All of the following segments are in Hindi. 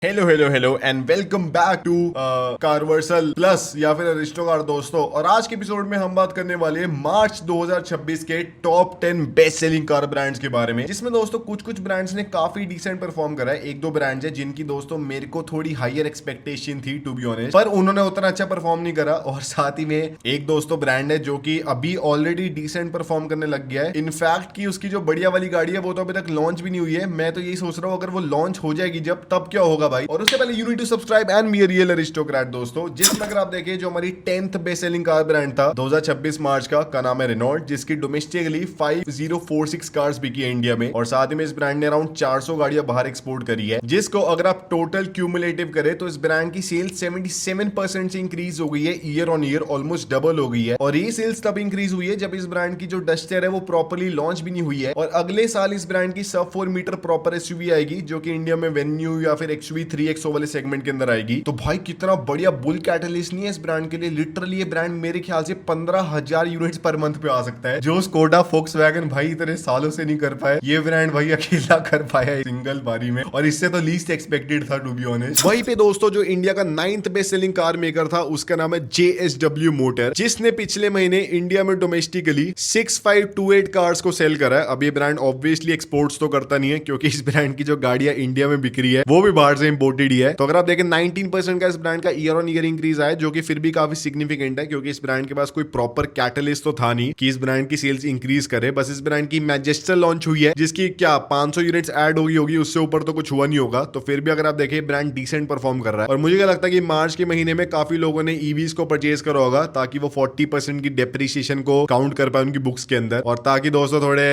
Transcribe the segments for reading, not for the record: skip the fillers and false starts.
Hello hello hello and welcome back to Carversal plus या फिर अरिस्टोकार दोस्तों। और आज के एपिसोड में हम बात करने वाले हैं मार्च 2026 के top 10 best selling car brands के बारे में, जिसमें दोस्तों कुछ कुछ ब्रांड्स ने काफी डिसेंट परफॉर्म करा है। एक दो ब्रांड्स है जिनकी दोस्तों मेरे को थोड़ी हायर एक्सपेक्टेशन थी टू बी ऑनेस्ट, पर उन्होंने उतना अच्छा परफॉर्म नहीं करा। और साथ ही में एक दोस्तों ब्रांड है जो कि अभी ऑलरेडी डिसेंट परफॉर्म करने लग गया है। इनफैक्ट की उसकी जो बढ़िया वाली गाड़ी है वो तो अभी तक लॉन्च भी नहीं हुई है। मैं तो यही सोच रहा हूँ अगर वो लॉन्च हो जाएगी जब, तब क्या होगा भाई। और उससे पहले you need to subscribe and be a real aristocrat दोस्तों, जिसमें अगर आप देखें जो हमारी 10th best selling car brand था 2026 मार्च का नाम है रेनॉल्ट, जिसकी डोमेस्टिकली 5046 कार्स बिकी है इंडिया में। और साथ ही में इस ब्रांड ने अराउंड 400 गाड़ियां बाहर एक्सपोर्ट करी है, जिसको अगर आप टोटल क्यूमुलेटिव करें तो इस ब्रांड की सेल्स 77% से इंक्रीज हो गई है year on year, almost double हो गई है। और ये सेल्स तब इंक्रीज हुई है जब इस ब्रांड की जो डस्टर है वो प्रॉपर्ली लॉन्च भी नहीं हुई है। और अगले साल इस ब्रांड की सब 4 मीटर प्रॉपर एसयूवी आएगी, जो कि इंडिया में वेन्यू या फिर एक्सयूवी 3XO वाले सेगमेंट के अंदर आएगी। तो भाई कितना बढ़िया बुल कैटलिस्ट नहीं है इस ब्रांड के लिए। लिटरली ये ब्रांड मेरे ख्याल से 15,000 यूनिट्स पर मंथ पे आ सकता है, जो स्कोडा फोक्सवैगन भाई इतने सालों से नहीं कर पाए। ये ब्रांड भाई अकेला कर पाया है सिंगल बारी में, और इससे तो लीस्ट एक्सपेक्टेड था टू बी ऑनेस्ट। वहीं पे दोस्तों जो इंडिया का 9th best selling car maker था उसका नाम है JSW मोटर, जिसने पिछले महीने इंडिया में डोमेस्टिकली 6528 कार्स को सेल करा है। अब ये ब्रांड ऑब्वियसली एक्सपोर्ट्स तो करता नहीं है, क्योंकि इस ब्रांड की जो गाड़ियां इंडिया में बिक रही है वो भी बाहर से इंपोर्टेड ही है। तो अगर आप देखें 19% का इस ब्रांड का ईयर ऑन ईयर इंक्रीज आया, जो कि फिर भी काफी सिग्निफिकेंट है, क्योंकि इस ब्रांड के पास कोई प्रॉपर कैटलिस्ट तो था नहीं कि इस ब्रांड की सेल्स इंक्रीज करे। बस इस ब्रांड की मैजेस्टर लॉन्च हुई है, जिसकी क्या 500 यूनिट्स ऐड होगी, उससे ऊपर तो कुछ हुआ नहीं होगा। तो फिर भी अगर आप देखें ब्रांड डिसेंट परफॉर्म कर रहा है। और मुझे क्या लगता है कि मार्च के महीने में काफी लोगों ने ईवीज को परचेज करा होगा, ताकि वो 40% की डेप्रिसिएशन को काउंट कर पाए उनकी बुक्स के अंदर, और ताकि दोस्तों थोड़े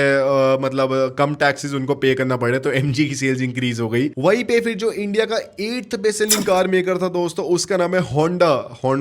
मतलब कम टैक्सेस उनको पे करना पड़े। तो एमजी की सेल्स इंक्रीज हो गई। वहीं पे फिर जो इंडिया का 8th best selling car maker था दोस्तों, उसका नाम है होंडा।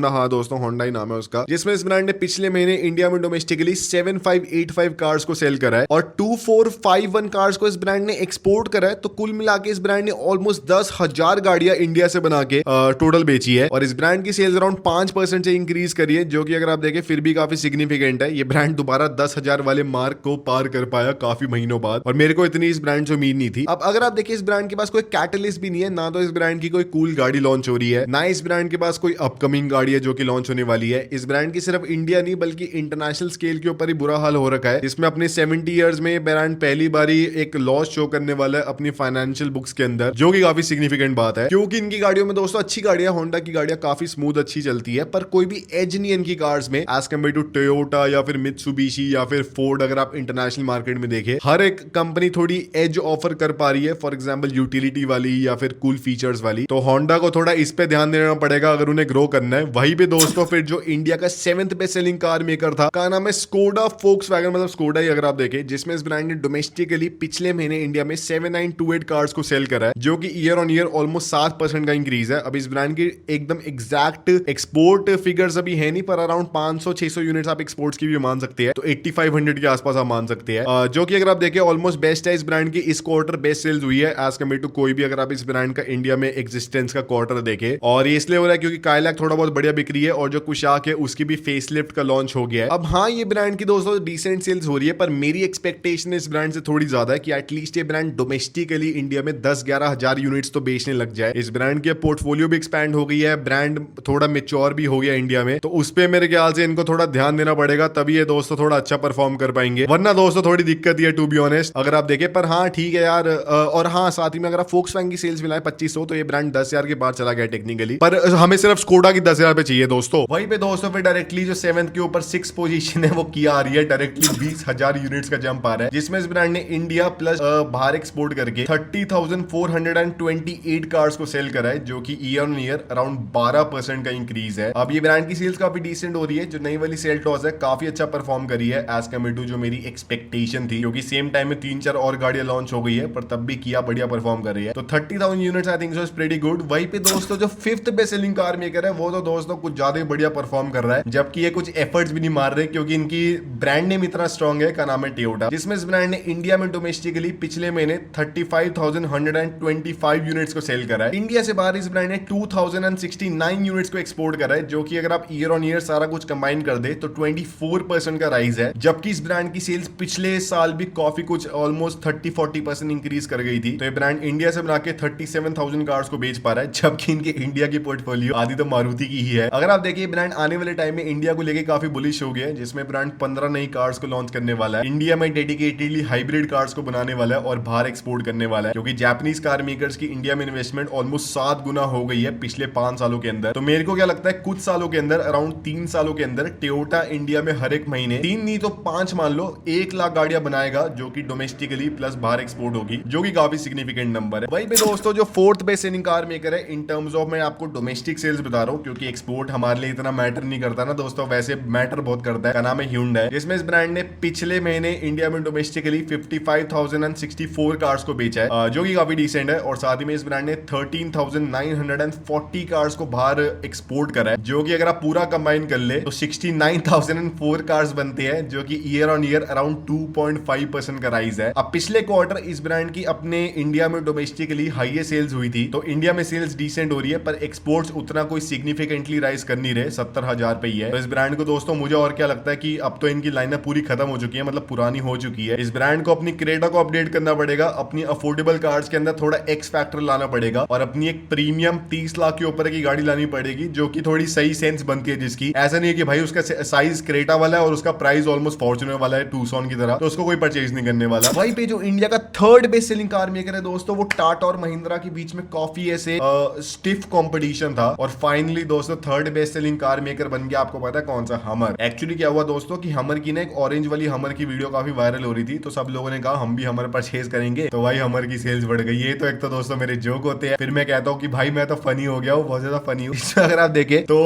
हाँ दोस्तों, होंडा ही नाम है उसका, जिसमें इस ब्रांड ने पिछले महीने इंडिया में डोमेस्टिकली 7585 कार्स को सेल करा है, और 2451 कार्स को इस ब्रांड ने एक्सपोर्ट करा है। तो कुल मिला के इस ब्रांड ने ऑलमोस्ट 10,000 गाड़ियां इंडिया से बना के टोटल बेची है। और इस ब्रांड की सेल्स अराउंड 5% से इंक्रीज करी है, जो कि अगर आप देखें फिर भी काफी सिग्निफिकेंट है। ये ब्रांड दोबारा 10,000 वाले मार्क को पार कर पाया काफी महीनों बाद, और मेरे को इतनी इस ब्रांड से उम्मीद नहीं थी। अब अगर आप देखिए इस ब्रांड के पास कोई कैटलिस्ट भी नहीं है, ना तो इस ब्रांड की कोई कूल गाड़ी लॉन्च हो रही है, ना इस ब्रांड के पास कोई अपकमिंग गाड़ी है जो कि लॉन्च होने वाली है। इस ब्रांड की सिर्फ इंडिया नहीं बल्कि इंटरनेशनल स्केल के ऊपर ही बुरा हाल हो रखा है, जिसमें अपने 70 इयर्स में ब्रांड पहली बारी एक लॉस शो करने वाला है अपनी फाइनेंशियल बुक्स के अंदर, जो कि काफी सिग्निफिकेंट बात है। क्योंकि इनकी गाड़ियों में दोस्तों अच्छी गाड़ियां, होंडा की गाड़ियां काफी स्मूथ अच्छी चलती है, पर कोई भी एज नहीं है इनकी कार्स में एज कम्पेयर टू टोयोटा या फिर मित्सुबिशी या फिर फोर्ड। अगर आप इंटरनेशनल मार्केट में देखें, हर एक कंपनी थोड़ी एज ऑफर कर पा रही है, फॉर एग्जाम्पल यूटिलिटी वाली या फिर कूल फीचर्स वाली। तो होंडा को थोड़ा इस पे ध्यान देना पड़ेगा अगर उन्हें ग्रो करना है। वहीं पे दोस्तों फिर जो इंडिया का 7th best selling car maker था का नाम है स्कोडा फोक्सवैगन, मतलब स्कोडा ही अगर आप देखें, जिसमें इस ब्रांड ने डोमेस्टिकली पिछले महीने इंडिया में 7928 कार्स को सेल करा है, जो कि ईयर ऑन ईयर ऑलमोस्ट 7% का इंक्रीज है। अब इस ब्रांड की एकदम एग्जैक्ट एक्सपोर्ट फिगर्स अभी है नहीं, पर अराउंड 500-600 यूनिट्स आप एक्सपोर्ट्स की भी मान सकते हैं। तो 8500 के आसपास आप मान सकते हैं, जो कि अगर आप देखें ऑलमोस्ट बेस्ट है इस ब्रांड की। इस क्वार्टर बेस्ट सेल्स हुई है एज कम्पेयर टू कोई भी अगर आप इस ब्रांड का इंडिया में एग्जिस्टेंस का क्वार्टर देखें। और ये इसलिए हो रहा है क्योंकि काइलैक थोड़ा बहुत बढ़िया बिक रही है, और जो कुशाक है उसकी भी फेसलिफ्ट का लॉन्च हो गया है। अब हाँ, ये ब्रांड की दोस्तों डिसेंट सेल्स हो रही है, पर मेरी एक्सपेक्टेशन इस ब्रांड से थोड़ी ज्यादा है कि एटलीस्ट ये ब्रांड डोमेस्टिकली इंडिया में 10-11 हजार यूनिट्स तो बेचने लग जाए। इस ब्रांड की पोर्टफोलियो भी एक्सपैंड हो गई है, ब्रांड थोड़ा मेच्योर भी हो गया इंडिया में, तो उस पर मेरे ख्याल से इनको थोड़ा ध्यान देना पड़ेगा, तभी ये दोस्तों थोड़ा अच्छा परफॉर्म कर पाएंगे। वरना दोस्तों थोड़ी दिक्कत ही है टू बी ऑनेस्ट अगर आप देखें। पर हाँ ठीक है यार, और हाँ साथ ही में अगर आप फोक्सवैगन की सेल्स मिलाए 2500, तो ये ब्रांड 10,000 के बाहर चला गया टेक्निकली, पर हमें सिर्फ स्कोडा की 10,000 पे चाहिए दोस्तों। वहीं पे दोस्तों फिर डायरेक्टली जो 7th के ऊपर 6 पोजीशन है वो किया आ रही है, डायरेक्टली 20,000 यूनिट्स का जंप आ रहा है, जिसमें इस ब्रांड ने इंडिया प्लस बाहर एक्सपोर्ट करके 30,428 कार्स को सेल करा है, जो कि ईयर ऑन ईयर अराउंड 12% का इंक्रीज है। अब ये ब्रांड की सेल्स काफी डिसेंट हो रही है। जो नई वाली सेल्टॉस है काफी अच्छा परफॉर्म करी है एज कम्पेयर टू जो मेरी एक्सपेक्टेशन थी, क्योंकि सेम टाइम में 3-4 और गाड़ियां लॉन्च हो गई है, पर तब भी किया बढ़िया परफॉर्म कर रही है। तो 30,000 units I think so is pretty good. वहीं पे दोस्तों जो 5th best selling car maker है वो तो दोस्तों कुछ ज्यादा ही बढ़िया परफॉर्म कर रहा है, जबकि ये कुछ एफर्ट्स भी नहीं मार रहे, क्योंकि इनकी ब्रांड नेम इतना स्ट्रॉन्ग है, का नाम है टोयोटा, जिसमें इस ब्रांड ने इंडिया में डोमेस्टिकली पिछले महीने 35,125 यूनिट्स को सेल करा है। इंडिया से बाहर इस ब्रांड ने 2,069 यूनिट्स को एक्सपोर्ट करा है, जो कि अगर आप ईयर ऑन ईयर सारा कुछ कंबाइन कर दे तो 24% का राइज है, जबकि इस ब्रांड की सेल्स पिछले साल भी काफी कुछ ऑलमोस्ट 30-40% इंक्रीज कर गई थी। तो ये ब्रांड इंडिया से बना के 37th 57,000 कार्स को बेच पा रहा है, जबकि इनके इंडिया की पोर्टफोलियो आधी तो मारुति की ही है। अगर आप देखिए ब्रांड आने वाले टाइम में इंडिया को लेके काफी बुलिश हो गया है, जिसमें ब्रांड 15 नई कार्स को लॉन्च करने वाला है, इंडिया में डेडिकेटेडली हाइब्रिड कार्स को बनाने वाला है और बाहर एक्सपोर्ट करने वाला है, क्योंकि जापानीज कार मेकर्स की इंडिया में इन्वेस्टमेंट ऑलमोस्ट 7 गुना हो गई है पिछले 5 सालों के अंदर। तो मेरे को क्या लगता है कुछ सालों के अंदर, अराउंड 3 सालों के अंदर टोयोटा इंडिया में हर एक महीने 3 नहीं तो 5 मान लो 1 लाख गाड़ियां बनाएगा, जो कि डोमेस्टिकली प्लस बाहर एक्सपोर्ट होगी, जो कि काफी सिग्निफिकेंट नंबर है। वहीं पे दोस्तों जो fourth best selling car maker है इन टर्म्स ऑफ, मैं आपको डोमेस्टिक सेल्स बता रहा हूँ, क्योंकि एक्सपोर्ट हमारे लिए इतना मैटर नहीं करता ना दोस्तों, वैसे मैटर बहुत करता है। का नाम है Hyundai, जिसमें इस ब्रांड ने पिछले महीने इंडिया में डोमेस्टिकली 55,064 कार्स को बेचा है, जो कि काफी डिसेंट है। और साथ ही में इस ब्रांड ने 13,940 कार्स को बाहर एक्सपोर्ट करा है, जो कि अगर आप पूरा कंबाइन कर ले तो 69,004 कार्स बनते हैं, जो कि ईयर ऑन ईयर अराउंड 2.5% का राइज है। अब पिछले क्वार्टर इस ब्रांड की अपने इंडिया में डोमेस्टिकली हाईएस्ट सेल्स हुई थी, तो इंडिया में सेल्स डिसेंट हो रही है, पर एक्सपोर्ट्स उतना कोई सिग्निफिकेंटली राइज कर नहीं रहे, 70,000 पे ही है। तो इस ब्रांड को दोस्तों मुझे और क्या लगता है कि अब तो इनकी लाइनअप पूरी खत्म हो चुकी है, मतलब पुरानी हो चुकी है। इस ब्रांड को अपनी क्रेटा को अपडेट करना पड़ेगा, अपनी अफोर्डेबल कार्स के अंदर थोड़ा एक्स फैक्टर लाना पड़ेगा, और अपनी एक प्रीमियम 30 लाख के ऊपर की गाड़ी लानी पड़ेगी, जो कि थोड़ी सही सेंस बनती है जिसकी। ऐसा नहीं है कि भाई उसका साइज क्रेटा वाला है और उसका प्राइस ऑलमोस्ट फॉर्च्यूनर वाला है टूसॉन की तरह, तो उसको कोई परचेज नहीं करने वाला। वहीं पे जो इंडिया का third best selling car maker है दोस्तों, वो टाटा और महिंद्रा के बीच में काफी ऐसे स्टिफ कंपटीशन था, और फाइनली दोस्तों third best selling car maker बन गया। आपको पता है कौन सा? हमर। एक्चुअली क्या हुआ दोस्तों कि हमर की ना एक ऑरेंज वाली हमर की वीडियो काफी वायरल हो रही थी, तो सब लोगों ने कहा हम भी हमर परचेज करेंगे, तो भाई हमर की सेल्स बढ़ गई। ये तो एक तो दोस्तों मेरे जोक होते हैं, फिर मैं कहता हूँ कि भाई मैं तो फनी हो गया हूँ, बहुत ज्यादा फनी हूँ। इसमें अगर आप देखें तो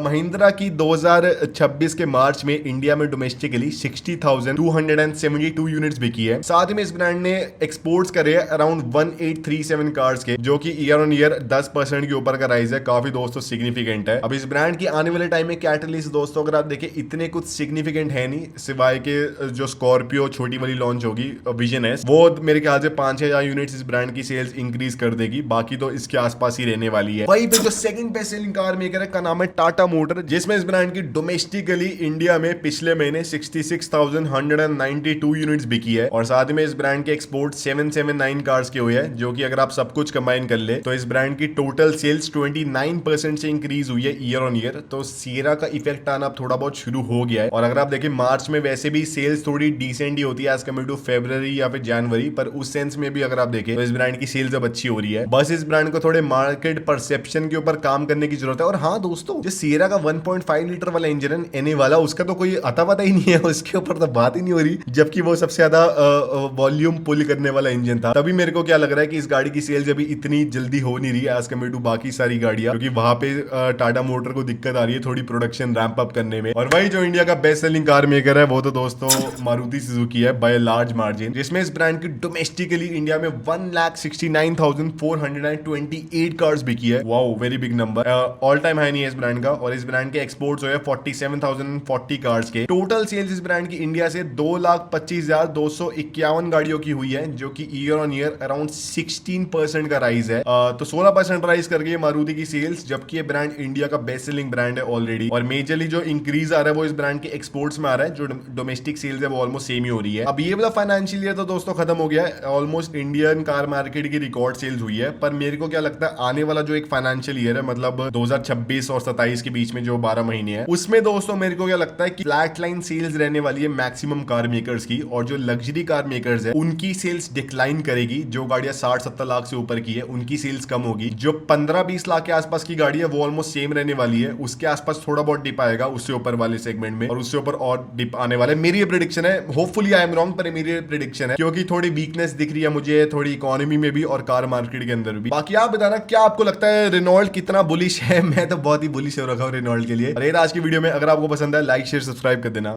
महिंद्रा की 2026 के मार्च में इंडिया में डोमेस्टिकली 60,272 यूनिट्स बिकी है। साथ ही में इस ब्रांड ने एक्सपोर्ट्स करे अराउंड 1837 कार्स के, जो कि ईयर ऑन ईयर 10% के ऊपर का राइज है, काफी दोस्तों सिग्निफिकेंट है। अब इस ब्रांड की आने वाले टाइम में कैटलिस्ट दोस्तों अगर आप देखें इतने कुछ सिग्निफिकेंट है नहीं, सिवाय के जो स्कॉर्पियो छोटी वाली लॉन्च होगी विजन एस, वो मेरे ख्याल से 5,000 यूनिट्स इस ब्रांड की सेल्स इंक्रीज कर देगी, बाकी तो इसके आसपास ही रहने वाली है। वहीं पे जो second best selling car maker है का नाम है टाटा मोटर, जिसमें इस ब्रांड की डोमेस्टिकली इंडिया में पिछले महीने 66,192 यूनिट्स बिकी है, और साथ ही में इस ब्रांड के एक्सपोर्ट 779 कार्स के हुए हैं, जो कि अगर आप सब कुछ कंबाइन कर ले तो इस ब्रांड की टोटल सेल्स 29% से इंक्रीज हुई है ईयर ऑन ईयर। तो सियरा का इफेक्ट आना थोड़ा बहुत शुरू हो गया है, और अगर आप देखें मार्च में वैसे भी सेल्स थोड़ी डिसेंट ही होती है एज कम्पेयर टू फरवरी या फिर जनवरी, पर उस सेंस में भी अगर आप देखें तो इस ब्रांड की सेल्स अब अच्छी हो रही है। बस इस ब्रांड को थोड़े मार्केट परसेप्शन के ऊपर काम करने की जरूरत है। और हाँ दोस्तों, जो सियरा का 1.5 लीटर वाला इंजन है एनए वाला, उसका तो कोई अता पता ही नहीं है, उसके ऊपर तो बात ही नहीं हो रही, जबकि वो सबसे ज्यादा वॉल्यूम पुल करने वाला इंजन था। तभी मेरे को क्या लग रहा है कि इस गाड़ी की सेल्स अभी इतनी जल्दी हो नहीं रही है एज कम्पेयर टू बाकी सारी गाड़ियां, क्योंकि वहां पे टाटा मोटर को दिक्कत आ रही है थोड़ी प्रोडक्शन रैंप अप करने में। और वही जो इंडिया का बेस्ट सेलिंग कार मेकर है वो तो दोस्तों मारुति सुजुकी है बाय लार्ज मार्जिन, जिसमें इस ब्रांड की डोमेस्टिकली इंडिया में 1,69,428 कार्स बिकी है। Wow, very big number, all time high नहीं है इस ब्रांड का। और इस ब्रांड के एक्सपोर्ट्स हुए 47,040 कार्स के। टोटल सेल्स इस ब्रांड की इंडिया से 2,25,251 गाड़ियों की हुई है, जो कि ईयर ऑन ईयर अराउंड 16% का राइज है। तो 16% राइज कर गई मारुति की सेल्स, जबकि ये ब्रांड इंडिया का बेस्ट सेलिंग ब्रांड है ऑलरेडी। और मेजरली जो इंक्रीज आ रहा है वो इस ब्रांड के एक्सपोर्ट्स में आ रहा है, जो डोमेस्टिक सेल्स है वो ऑलमोस्ट सेम ही हो रही है। अब ये वाला फाइनेंशियल ईयर तो दोस्तों खत्म हो गया है, ऑलमोस्ट इंडियन कार मार्केट की रिकॉर्ड सेल्स हुई है। पर मेरे को क्या लगता है आने वाला जो एक फाइनेंशियल ईयर है, मतलब 2026 और 27 के बीच में जो 12 महीने हैं, उसमें दोस्तों मेरे को क्या लगता है कि फ्लैट लाइन सेल्स रहने वाली है मैक्सिमम कार मेकर्स की, और जो लग्जरी कार मेकर्स है उनकी सेल्स डिक्लाइन करेगी। जो गाड़ियां 60-70 लाख से ऊपर की है उनकी सेल्स कम होगी। जो 15-20 लाख के आसपास की गाड़ी है वो ऑलमोस्ट सेम रहने वाली है, उसके आसपास थोड़ा बहुत डिप आएगा उससे ऊपर वाले सेगमेंट में, और उससे ऊपर और डिप आने वाला है। मेरी ये प्रेडिक्शन है, होपफुली आई एम रॉन्ग, पर मेरी प्रेडिक्शन है, क्योंकि थोड़ी वीकनेस दिख रही है मुझे थोड़ी इकोनॉमी में भी और कार मार्केट के अंदर भी। बाकी आप बताना क्या आपको लगता है रेनॉल्ट कितना बुलिश है? मैं तो बहुत ही बुलिश हो रखा हूँ रेनॉल्ट के लिए। और आज की वीडियो में अगर आपको पसंद है लाइक शेयर सब्सक्राइब कर देना।